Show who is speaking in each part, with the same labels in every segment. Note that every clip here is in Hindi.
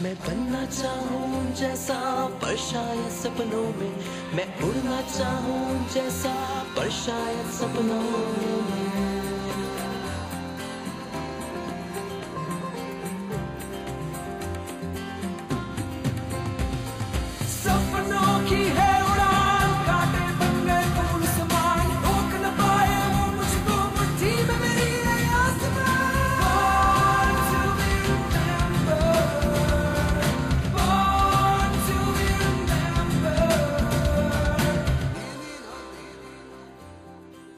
Speaker 1: मैं बनना चाहूँ जैसा पर शायद सपनों में, मैं उड़ना चाहूँ जैसा पर शायद सपनों में। सपनों की है उड़ान, कांटे बन गए फूल समान, रोक न पाए वो मुझको मुट्ठी में मेरी है आसमान। Born to be remembered, born to be remembered।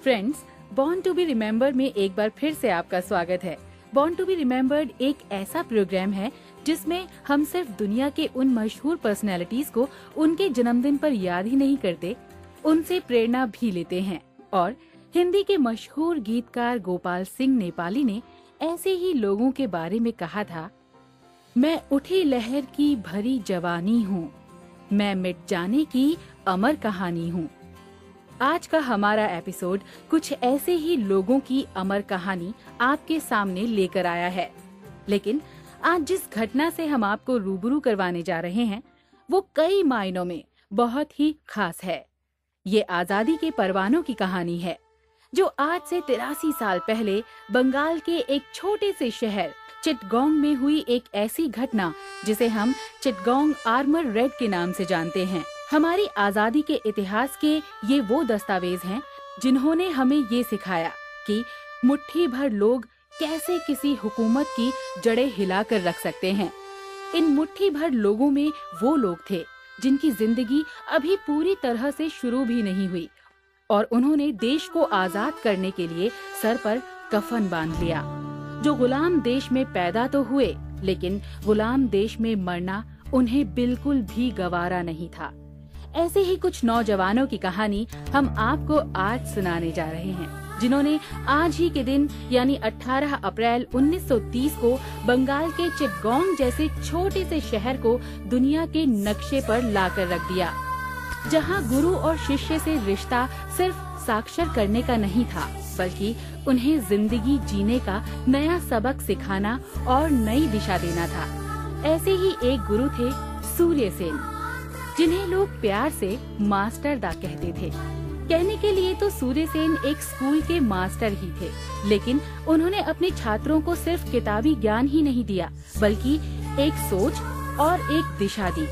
Speaker 2: Friends, born to be remembered में एक बार फिर से आपका स्वागत है। बॉर्न टू बी रिमेम्बर्ड एक ऐसा प्रोग्राम है जिसमें हम सिर्फ दुनिया के उन मशहूर पर्सनैलिटीज को उनके जन्मदिन पर याद ही नहीं करते, उनसे प्रेरणा भी लेते हैं। और हिंदी के मशहूर गीतकार गोपाल सिंह नेपाली ने ऐसे ही लोगों के बारे में कहा था, मैं उठी लहर की भरी जवानी हूँ, मैं मिट जाने की अमर कहानी हूँ। आज का हमारा एपिसोड कुछ ऐसे ही लोगों की अमर कहानी आपके सामने लेकर आया है। लेकिन आज जिस घटना से हम आपको रूबरू करवाने जा रहे हैं वो कई मायनों में बहुत ही खास है। ये आजादी के परवानों की कहानी है जो आज से 83 साल पहले बंगाल के एक छोटे से शहर चिटगोंग में हुई एक ऐसी घटना जिसे हम चिटगोंग आर्मर रेड के नाम से जानते हैं। हमारी आजादी के इतिहास के ये वो दस्तावेज हैं जिन्होंने हमें ये सिखाया कि मुट्ठी भर लोग कैसे किसी हुकूमत की जड़ें हिलाकर रख सकते हैं। इन मुट्ठी भर लोगों में वो लोग थे जिनकी जिंदगी अभी पूरी तरह से शुरू भी नहीं हुई और उन्होंने देश को आजाद करने के लिए सर पर कफन बांध लिया। जो गुलाम देश में पैदा तो हुए लेकिन गुलाम देश में मरना उन्हें बिल्कुल भी गवारा नहीं था। ऐसे ही कुछ नौजवानों की कहानी हम आपको आज सुनाने जा रहे हैं जिन्होंने आज ही के दिन यानी 18 अप्रैल 1930 को बंगाल के चिटगोंग जैसे छोटे से शहर को दुनिया के नक्शे पर लाकर रख दिया, जहां गुरु और शिष्य से रिश्ता सिर्फ साक्षर करने का नहीं था बल्कि उन्हें जिंदगी जीने का नया सबक सिखाना और नई दिशा देना था। ऐसे ही एक गुरु थे सूर्य सेन, जिन्हें लोग प्यार से मास्टर दा कहते थे। कहने के लिए तो सूर्य सेन एक स्कूल के मास्टर ही थे, लेकिन उन्होंने अपने छात्रों को सिर्फ किताबी ज्ञान ही नहीं दिया बल्कि एक सोच और एक दिशा दी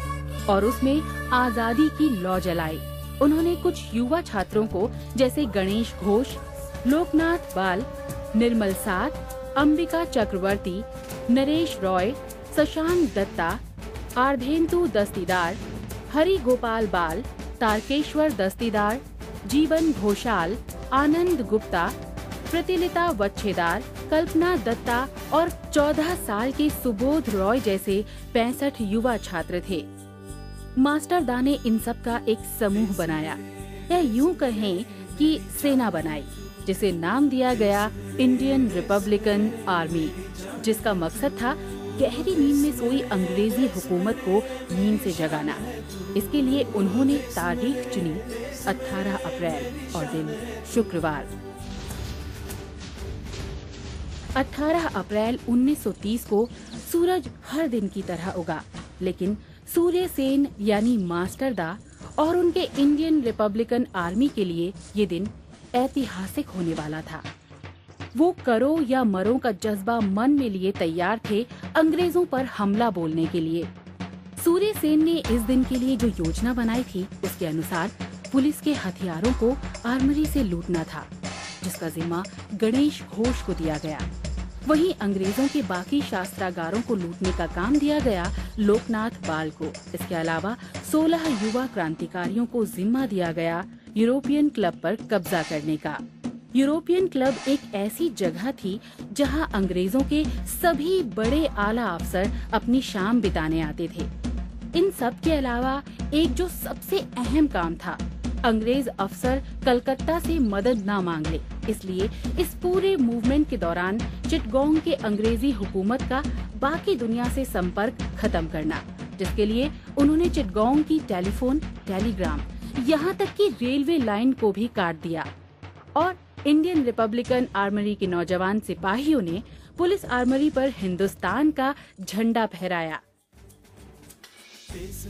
Speaker 2: और उसमें आजादी की लौ जलाई। उन्होंने कुछ युवा छात्रों को जैसे गणेश घोष, लोकनाथ बाल, निर्मल सात, अंबिका चक्रवर्ती, नरेश रॉय, शशांक दत्ता, आर्धेंदु दस्तीदार, हरि गोपाल बाल, तारकेश्वर दस्तीदार, जीवन घोषाल, आनंद गुप्ता, प्रतिलिता वच्छेदार, कल्पना दत्ता और 14 साल के सुबोध रॉय जैसे 65 युवा छात्र थे। मास्टर दा ने इन सब का एक समूह बनाया या यूं कहें कि सेना बनाई, जिसे नाम दिया गया इंडियन रिपब्लिकन आर्मी, जिसका मकसद था गहरी नींद में सोई अंग्रेजी हुकूमत को नींद से जगाना। इसके लिए उन्होंने तारीख चुनी 18 अप्रैल और दिन शुक्रवार। 18 अप्रैल 1930 को सूरज हर दिन की तरह उगा, लेकिन सूर्य सेन यानी मास्टर दा और उनके इंडियन रिपब्लिकन आर्मी के लिए ये दिन ऐतिहासिक होने वाला था। वो करो या मरो का जज्बा मन में लिए तैयार थे अंग्रेजों पर हमला बोलने के लिए। सूर्य सेन ने इस दिन के लिए जो योजना बनाई थी उसके अनुसार पुलिस के हथियारों को आर्मरी से लूटना था, जिसका जिम्मा गणेश घोष को दिया गया। वहीं अंग्रेजों के बाकी शास्त्रागारों को लूटने का काम दिया गया लोकनाथ बाल को। इसके अलावा 16 युवा क्रांतिकारियों को जिम्मा दिया गया यूरोपियन क्लब पर कब्जा करने का। यूरोपियन क्लब एक ऐसी जगह थी जहां अंग्रेजों के सभी बड़े आला अफसर अपनी शाम बिताने आते थे। इन सब के अलावा एक जो सबसे अहम काम था, अंग्रेज अफसर कलकत्ता से मदद न मांग ले, इसलिए इस पूरे मूवमेंट के दौरान चिटगोंग के अंग्रेजी हुकूमत का बाकी दुनिया से संपर्क खत्म करना, जिसके लिए उन्होंने चिटगोंग की टेलीफोन, टेलीग्राम, यहाँ तक कि रेलवे लाइन को भी काट दिया। और इंडियन रिपब्लिकन आर्मरी के नौजवान सिपाहियों ने पुलिस आर्मरी पर हिंदुस्तान का झंडा फहराया।
Speaker 1: देश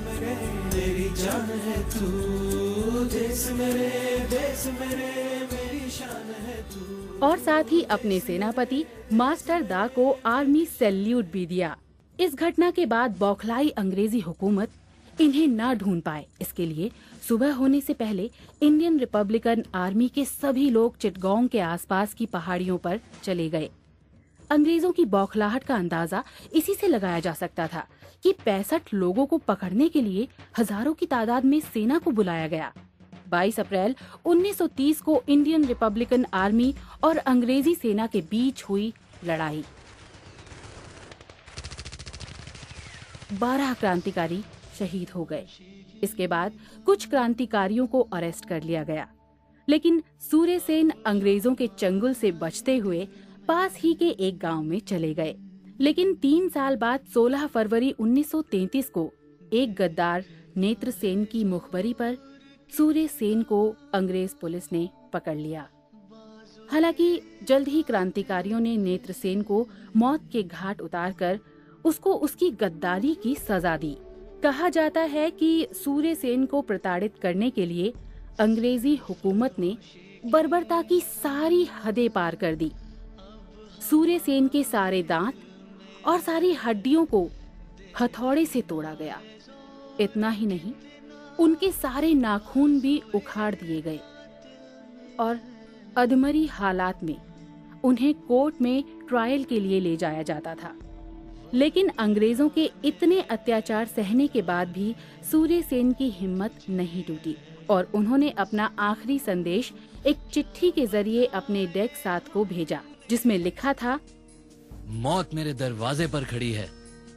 Speaker 1: मेरे मेरी जान है तू, देश मेरे मेरी शान है तू।
Speaker 2: और साथ ही अपने सेनापति मास्टर दा को आर्मी सैल्यूट भी दिया। इस घटना के बाद बौखलाई अंग्रेजी हुकूमत इन्हें न ढूंढ पाए, इसके लिए सुबह होने से पहले इंडियन रिपब्लिकन आर्मी के सभी लोग चिटगांव के आसपास की पहाड़ियों पर चले गए। अंग्रेजों की बौखलाहट का अंदाजा इसी से लगाया जा सकता था कि 65 लोगों को पकड़ने के लिए हजारों की तादाद में सेना को बुलाया गया। 22 अप्रैल 1930 को इंडियन रिपब्लिकन आर्मी और अंग्रेजी सेना के बीच हुई लड़ाई। 12 क्रांतिकारी शहीद हो गए। इसके बाद कुछ क्रांतिकारियों को अरेस्ट कर लिया गया, लेकिन सूर्यसेन अंग्रेजों के चंगुल से बचते हुए पास ही के एक गांव में चले गए। लेकिन 3 साल बाद 16 फरवरी 1933 को एक गद्दार नेत्रसेन की मुखबरी पर सूर्यसेन को अंग्रेज पुलिस ने पकड़ लिया। हालांकि जल्द ही क्रांतिकारियों ने नेत्रसेन को मौत के घाट उतारकर उसको उसकी गद्दारी की सजा दी। कहा जाता है कि सूर्यसेन को प्रताड़ित करने के लिए अंग्रेजी हुकूमत ने बर्बरता की सारी हदें पार कर दी। सूर्यसेन के सारे दांत और सारी हड्डियों को हथौड़े से तोड़ा गया। इतना ही नहीं, उनके सारे नाखून भी उखाड़ दिए गए और अधमरी हालात में उन्हें कोर्ट में ट्रायल के लिए ले जाया जाता था। लेकिन अंग्रेजों के इतने अत्याचार सहने के बाद भी सूर्यसेन की हिम्मत नहीं टूटी और उन्होंने अपना आखिरी संदेश एक चिट्ठी के जरिए अपने डेस्क साथ को भेजा, जिसमें लिखा था,
Speaker 3: मौत मेरे दरवाजे पर खड़ी है,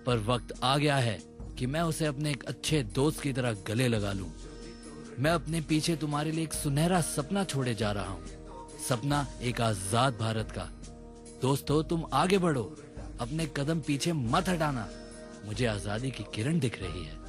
Speaker 3: पर वक्त आ गया है कि मैं उसे अपने एक अच्छे दोस्त की तरह गले लगा लूं। मैं अपने पीछे तुम्हारे लिए एक सुनहरा सपना छोड़े जा रहा हूं, सपना एक आजाद भारत का। दोस्तों, तुम आगे बढ़ो, अपने कदम पीछे मत हटाना, मुझे आजादी की किरण दिख रही है।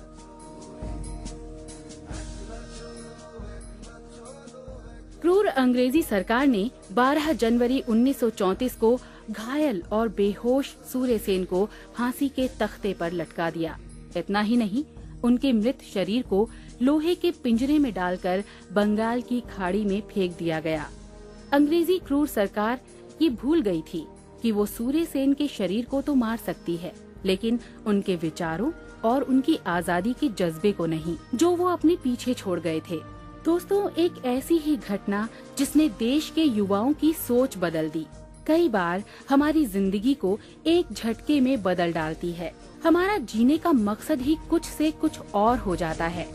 Speaker 2: क्रूर अंग्रेजी सरकार ने 12 जनवरी 1934 को घायल और बेहोश सूर्यसेन को फांसी के तख्ते पर लटका दिया। इतना ही नहीं, उनके मृत शरीर को लोहे के पिंजरे में डालकर बंगाल की खाड़ी में फेंक दिया गया। अंग्रेजी क्रूर सरकार ये भूल गई थी कि वो सूर्यसेन के शरीर को तो मार सकती है, लेकिन उनके विचारों और उनकी आजादी के जज्बे को नहीं, जो वो अपने पीछे छोड़ गए थे। दोस्तों, एक ऐसी ही घटना जिसने देश के युवाओं की सोच बदल दी, कई बार हमारी जिंदगी को एक झटके में बदल डालती है। हमारा जीने का मकसद ही कुछ से कुछ और हो जाता है।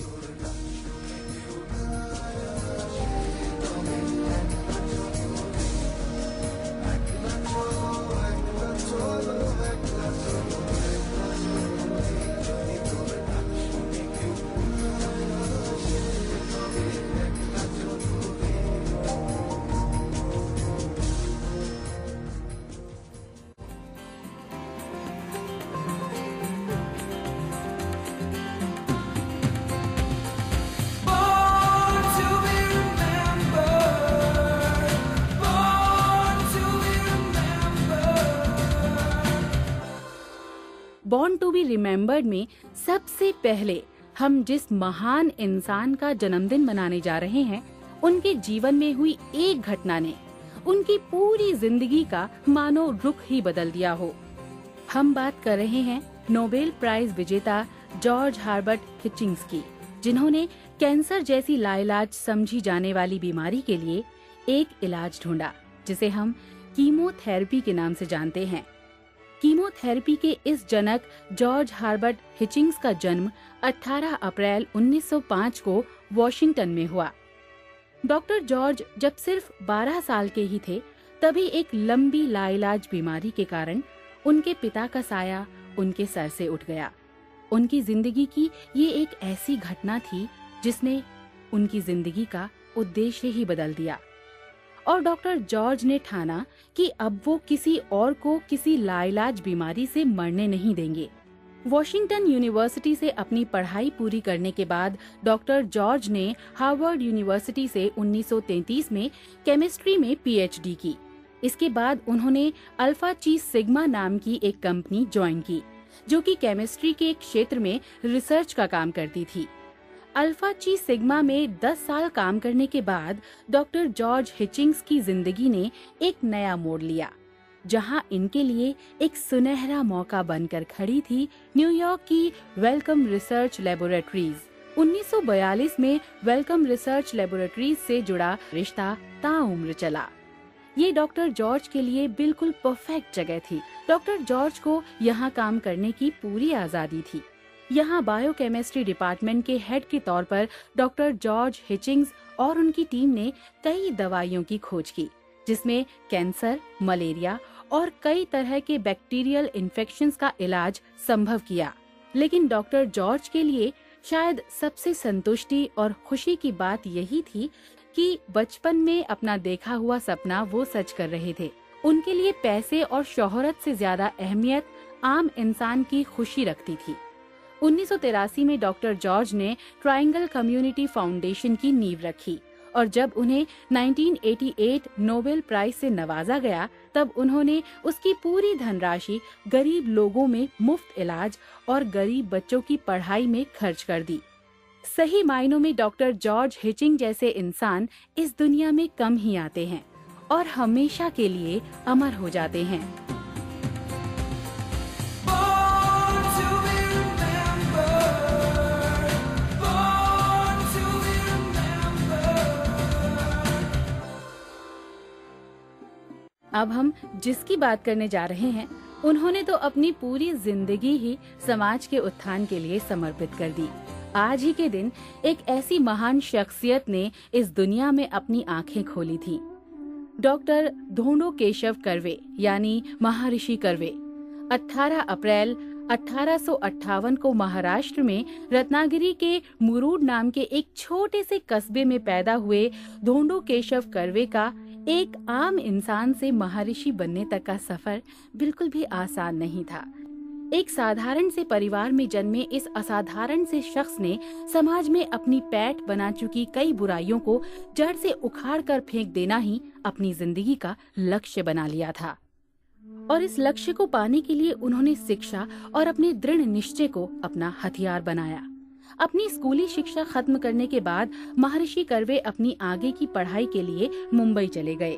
Speaker 1: Born to be remembered, born to be remembered।
Speaker 2: Born to be remembered में सबसे पहले हम जिस महान इंसान का जन्मदिन मनाने जा रहे हैं, उनके जीवन में हुई एक घटना ने उनकी पूरी जिंदगी का मानो रुख ही बदल दिया हो। हम बात कर रहे हैं नोबेल प्राइज विजेता जॉर्ज हार्बर्ट हिचिंग्स की, जिन्होंने कैंसर जैसी लाइलाज समझी जाने वाली बीमारी के लिए एक इलाज ढूंढा, जिसे हम कीमोथेरेपी के नाम से जानते हैं। कीमोथेरेपी के इस जनक जॉर्ज हार्बर्ट हिचिंग्स का जन्म 18 अप्रैल 1905 को वॉशिंगटन में हुआ। डॉक्टर जॉर्ज जब सिर्फ 12 साल के ही थे, तभी एक लंबी लाइलाज बीमारी के कारण उनके पिता का साया उनके सर से उठ गया। उनकी जिंदगी की ये एक ऐसी घटना थी जिसने उनकी जिंदगी का उद्देश्य ही बदल दिया, और डॉक्टर जॉर्ज ने ठाना कि अब वो किसी और को किसी लाइलाज बीमारी से मरने नहीं देंगे। वॉशिंगटन यूनिवर्सिटी से अपनी पढ़ाई पूरी करने के बाद डॉक्टर जॉर्ज ने हार्वर्ड यूनिवर्सिटी से 1933 में केमिस्ट्री में पीएचडी की। इसके बाद उन्होंने अल्फा ची सिग्मा नाम की एक कंपनी ज्वाइन की, जो कि केमिस्ट्री के एक क्षेत्र में रिसर्च का काम करती थी। अल्फा ची सिग्मा में 10 साल काम करने के बाद डॉक्टर जॉर्ज हिचिंग्स की जिंदगी ने एक नया मोड़ लिया, जहां इनके लिए एक सुनहरा मौका बनकर खड़ी थी न्यूयॉर्क की वेलकम रिसर्च लेबोरेटरीज। 1942 में वेलकम रिसर्च लेबोरेटरीज से जुड़ा रिश्ता ताउम्र चला। ये डॉक्टर जॉर्ज के लिए बिल्कुल परफेक्ट जगह थी। डॉक्टर जॉर्ज को यहाँ काम करने की पूरी आजादी थी। यहाँ बायोकेमिस्ट्री डिपार्टमेंट के हेड के तौर पर डॉक्टर जॉर्ज हिचिंग्स और उनकी टीम ने कई दवाइयों की खोज की, जिसमें कैंसर, मलेरिया और कई तरह के बैक्टीरियल इन्फेक्शंस का इलाज संभव किया। लेकिन डॉक्टर जॉर्ज के लिए शायद सबसे संतुष्टि और खुशी की बात यही थी कि बचपन में अपना देखा हुआ सपना वो सच कर रहे थे। उनके लिए पैसे और शोहरत से ज्यादा अहमियत आम इंसान की खुशी रखती थी। 1983 में डॉक्टर जॉर्ज ने ट्रायंगल कम्युनिटी फाउंडेशन की नींव रखी और जब उन्हें 1988 नोबेल प्राइज से नवाजा गया, तब उन्होंने उसकी पूरी धनराशि गरीब लोगों में मुफ्त इलाज और गरीब बच्चों की पढ़ाई में खर्च कर दी। सही मायनों में डॉक्टर जॉर्ज हिचिंग जैसे इंसान इस दुनिया में कम ही आते हैं और हमेशा के लिए अमर हो जाते हैं।
Speaker 1: Born to be remembered. Born to be remembered.
Speaker 2: अब हम जिसकी बात करने जा रहे हैं, उन्होंने तो अपनी पूरी जिंदगी ही समाज के उत्थान के लिए समर्पित कर दी। आज ही के दिन एक ऐसी महान शख्सियत ने इस दुनिया में अपनी आंखें खोली थी। डॉक्टर धोंडो केशव कर्वे यानी महर्षि कर्वे 18 अप्रैल 1858 को महाराष्ट्र में रत्नागिरी के मुरूड नाम के एक छोटे से कस्बे में पैदा हुए धोंडो केशव कर्वे का एक आम इंसान से महर्षि बनने तक का सफर बिल्कुल भी आसान नहीं था। एक साधारण से परिवार में जन्मे इस असाधारण से शख्स ने समाज में अपनी पैठ बना चुकी कई बुराइयों को जड़ से उखाड़ कर फेंक देना ही अपनी जिंदगी का लक्ष्य बना लिया था। और इस लक्ष्य को पाने के लिए उन्होंने शिक्षा और अपने दृढ़ निश्चय को अपना हथियार बनाया। अपनी स्कूली शिक्षा खत्म करने के बाद महर्षि कर्वे अपनी आगे की पढ़ाई के लिए मुंबई चले गए,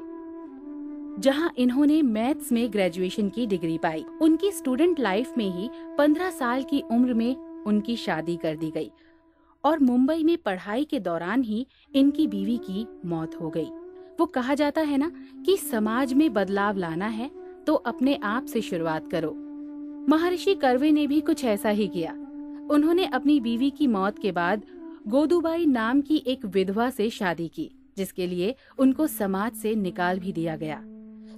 Speaker 2: जहां इन्होंने मैथ्स में ग्रेजुएशन की डिग्री पाई। उनकी स्टूडेंट लाइफ में ही 15 साल की उम्र में उनकी शादी कर दी गई और मुंबई में पढ़ाई के दौरान ही इनकी बीवी की मौत हो गई। वो कहा जाता है ना कि समाज में बदलाव लाना है तो अपने आप से शुरुआत करो। महर्षि कर्वे ने भी कुछ ऐसा ही किया। उन्होंने अपनी बीवी की मौत के बाद गोदूबाई नाम की एक विधवा से शादी की, जिसके लिए उनको समाज से निकाल भी दिया गया।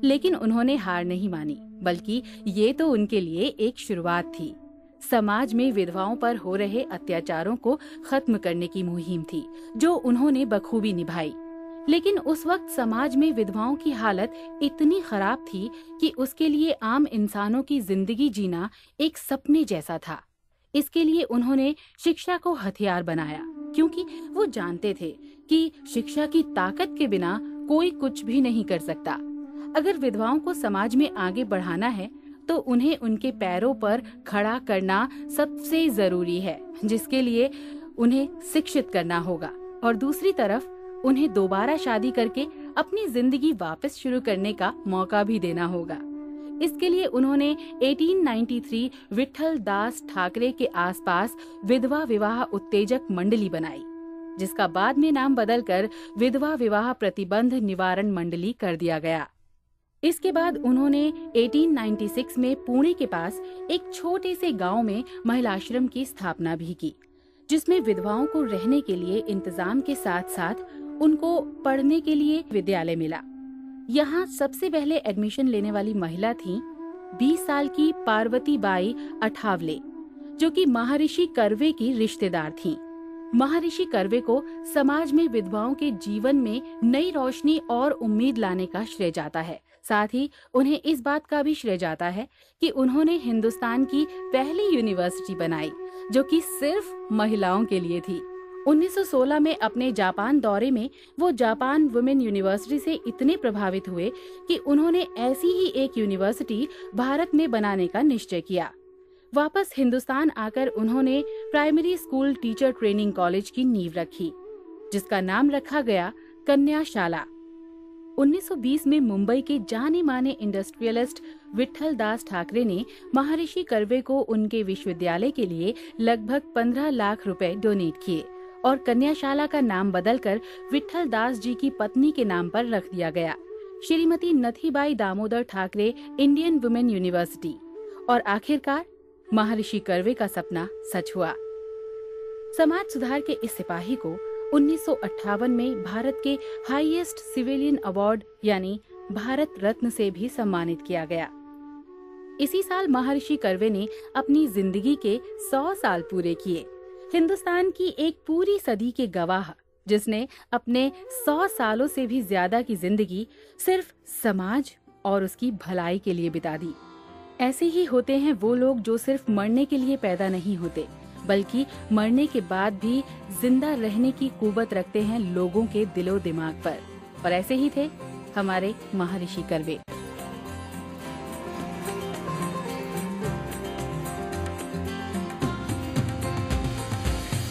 Speaker 2: लेकिन उन्होंने हार नहीं मानी, बल्कि ये तो उनके लिए एक शुरुआत थी। समाज में विधवाओं पर हो रहे अत्याचारों को खत्म करने की मुहिम थी, जो उन्होंने बखूबी निभाई। लेकिन उस वक्त समाज में विधवाओं की हालत इतनी खराब थी कि उसके लिए आम इंसानों की जिंदगी जीना एक सपने जैसा था। इसके लिए उन्होंने शिक्षा को हथियार बनाया, क्योंकि वो जानते थे कि शिक्षा की ताकत के बिना कोई कुछ भी नहीं कर सकता। अगर विधवाओं को समाज में आगे बढ़ाना है तो उन्हें उनके पैरों पर खड़ा करना सबसे जरूरी है, जिसके लिए उन्हें शिक्षित करना होगा और दूसरी तरफ उन्हें दोबारा शादी करके अपनी जिंदगी वापस शुरू करने का मौका भी देना होगा। इसके लिए उन्होंने 1893 विठल दास ठाकरे के आसपास विधवा विवाह उत्तेजक मंडली बनाई, जिसका बाद में नाम बदलकर विधवा विवाह प्रतिबंध निवारण मंडली कर दिया गया। इसके बाद उन्होंने 1896 में पुणे के पास एक छोटे से गांव में महिलाश्रम की स्थापना भी की, जिसमें विधवाओं को रहने के लिए इंतजाम के साथ साथ उनको पढ़ने के लिए विद्यालय मिला। यहाँ सबसे पहले एडमिशन लेने वाली महिला थी 20 साल की पार्वती बाई अठावले, जो कि महर्षि कर्वे की रिश्तेदार थीं। महर्षि कर्वे को समाज में विधवाओं के जीवन में नई रोशनी और उम्मीद लाने का श्रेय जाता है। साथ ही उन्हें इस बात का भी श्रेय जाता है कि उन्होंने हिंदुस्तान की पहली यूनिवर्सिटी बनाई, जो कि सिर्फ महिलाओं के लिए थी। 1916 में अपने जापान दौरे में वो जापान वुमेन यूनिवर्सिटी से इतने प्रभावित हुए कि उन्होंने ऐसी ही एक यूनिवर्सिटी भारत में बनाने का निश्चय किया। वापस हिंदुस्तान आकर उन्होंने primary school teacher training college की नींव रखी, जिसका नाम रखा गया कन्याशाला। 1920 में मुंबई के जाने माने इंडस्ट्रियलिस्ट विट्ठल दास ठाकरे ने महर्षि कर्वे को उनके विश्वविद्यालय के लिए लगभग 15 लाख रुपए डोनेट किए और कन्याशाला का नाम बदलकर विट्ठल दास जी की पत्नी के नाम पर रख दिया गया, Shrimati Nathibai Damodar Thackersey Indian women university. और आखिरकार महर्षि कर्वे का सपना सच हुआ। समाज सुधार के इस सिपाही को 1958 में भारत के हाईएस्ट सिविलियन अवार्ड यानी भारत रत्न से भी सम्मानित किया गया। इसी साल महर्षि कर्वे ने अपनी जिंदगी के 100 साल पूरे किए। हिंदुस्तान की एक पूरी सदी के गवाह, जिसने अपने 100 सालों से भी ज्यादा की जिंदगी सिर्फ समाज और उसकी भलाई के लिए बिता दी। ऐसे ही होते हैं वो लोग जो सिर्फ मरने के लिए पैदा नहीं होते, बल्कि मरने के बाद भी जिंदा रहने की कुव्वत रखते हैं लोगों के दिलो दिमाग पर। और ऐसे ही थे हमारे महर्षि curve.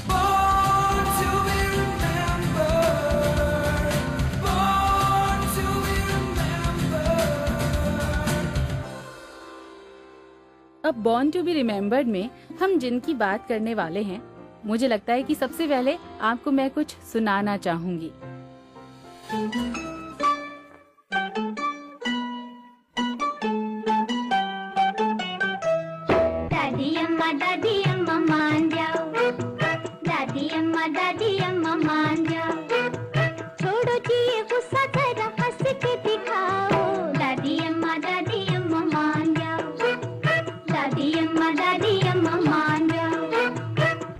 Speaker 1: Born to be remembered, born to be remembered.
Speaker 2: अब बॉर्न टू बी रिमेम्बर्ड में हम जिनकी बात करने वाले हैं, मुझे लगता है कि सबसे पहले आपको मैं कुछ सुनाना चाहूंगी।
Speaker 4: दादी अम्मा मान जाओ, दादी अम्मा मान जाओ, छोड़ो जी ये गुस्सा जरा हंस के दिखाओ। दादी अम्मा मान जाओ, दादी अम्मा मान जाओ,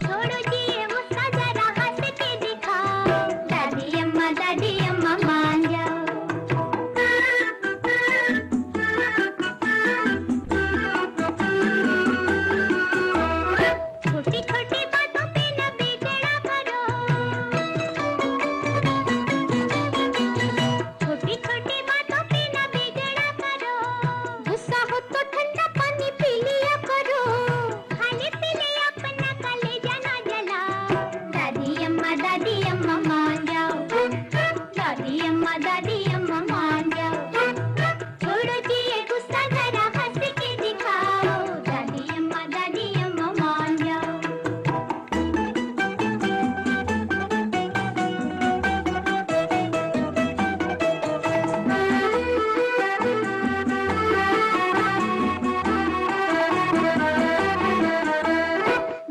Speaker 4: छोड़ो जी ये गुस्सा जरा हंस के दिखाओ। दादी अम्मा मान जाओ। छोटी छोटी बातों पे न बिगड़ा करो, छोटी छोटी बातों पे न बिगड़ा करो। गुस्सा हो तो ठंडा पानी पी लिया करो, खाने पीने अपना कलेजा ना जलाओ। दादी अम्मा मान जाओ, दादी अम्मा मान जाओ, छोड़ो जी ये गुस्सा जरा हंस के दिखाओ। दादी अम्मा मान जाओ।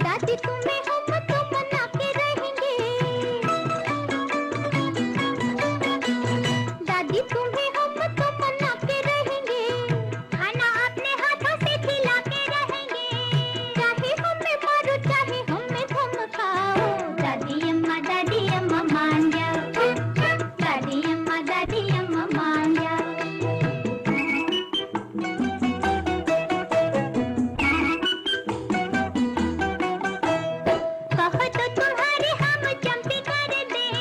Speaker 4: दादी तुम्हें हम तो मना के रहेंगे, दादी तुम्हें हम तो मना के रहेंगे, खाना अपने हाथों से खिला के रहेंगे, चाहे हमें मारो चाहे हमें धमकाओ। दादी अम्मा मान जाओ, दादी अम्मा मान जाओ। कहो तो तुम्हारे हम चंपी कर दें,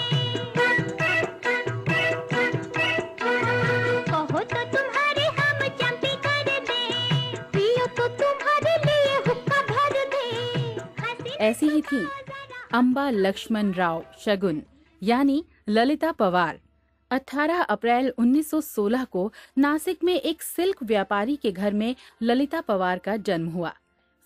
Speaker 4: कहो तो तुम्हारे हम चंपी कर दें, पियो तो तुम्हारे लिए हुक्का भर दें।
Speaker 2: ऐसी ही थी अंबा लक्ष्मण राव शगुन यानी ललिता पवार। 18 अप्रैल 1916 को नासिक में एक सिल्क व्यापारी के घर में ललिता पवार का जन्म हुआ।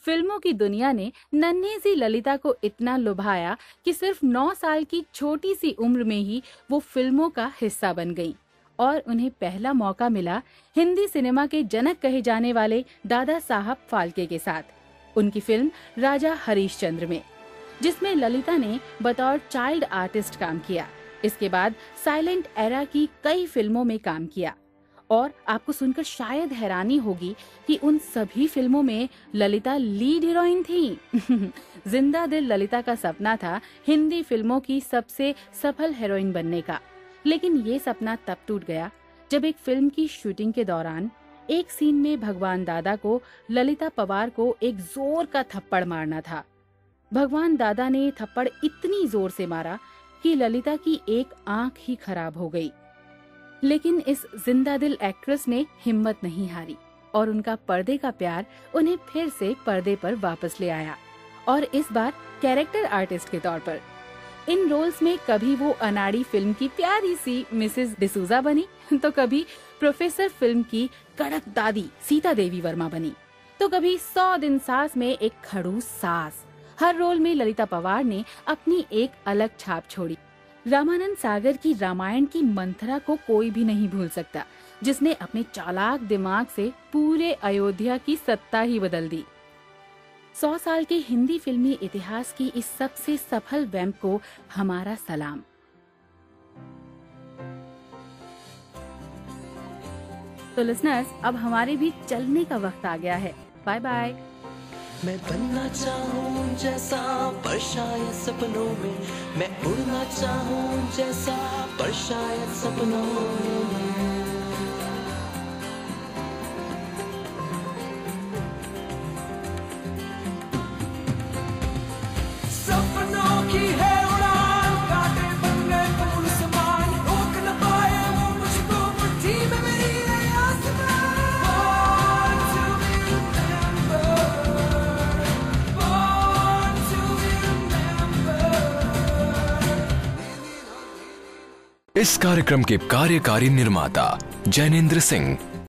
Speaker 2: फिल्मों की दुनिया ने नन्ही सी ललिता को इतना लुभाया कि सिर्फ 9 साल की छोटी सी उम्र में ही वो फिल्मों का हिस्सा बन गईं और उन्हें पहला मौका मिला हिंदी सिनेमा के जनक कहे जाने वाले दादा साहब फाल्के के साथ उनकी फिल्म राजा हरीशचंद्र में, जिसमें ललिता ने बतौर चाइल्ड आर्टिस्ट काम किया। इसके बाद साइलेंट एरा की कई फिल्मों में काम किया और आपको सुनकर शायद हैरानी होगी कि उन सभी फिल्मों में ललिता लीड हीरोइन थी। जिंदा दिल ललिता का सपना था हिंदी फिल्मों की सबसे सफल हीरोइन बनने का, लेकिन ये सपना तब टूट गया जब एक फिल्म की शूटिंग के दौरान एक सीन में भगवान दादा को ललिता पवार को एक जोर का थप्पड़ मारना था। भगवान दादा ने थप्पड़ इतनी जोर से मारा कि ललिता की एक आंख ही खराब हो गई। लेकिन इस जिंदा दिल एक्ट्रेस ने हिम्मत नहीं हारी और उनका पर्दे का प्यार उन्हें फिर से पर्दे पर वापस ले आया, और इस बार कैरेक्टर आर्टिस्ट के तौर पर। इन रोल्स में कभी वो अनाड़ी फिल्म की प्यारी सी मिसेस डिसूजा बनी, तो कभी प्रोफेसर फिल्म की कड़क दादी सीता देवी वर्मा बनी, तो कभी 100 दिन सास में एक खड़ूस सास। हर रोल में ललिता पवार ने अपनी एक अलग छाप छोड़ी। रामानंद सागर की रामायण की मंथरा को कोई भी नहीं भूल सकता, जिसने अपने चालाक दिमाग से पूरे अयोध्या की सत्ता ही बदल दी। 100 साल के हिंदी फिल्मी इतिहास की इस सबसे सफल वैम्प को हमारा सलाम। तो लिसनर्स, अब हमारे भी चलने का वक्त आ गया है। Bye bye.
Speaker 1: मैं बनना चाहूँ जैसा पर शायद सपनों में, मैं उड़ना चाहूँ जैसा पर शायद सपनों में। सपनों की है उड़ान, कांटे बन गए फूल समान, रोक न पाए वो मुझको मुट्ठी में मेरी है आसमां।
Speaker 5: इस कार्यक्रम के कार्यकारी निर्माता जैनेंद्र सिंह,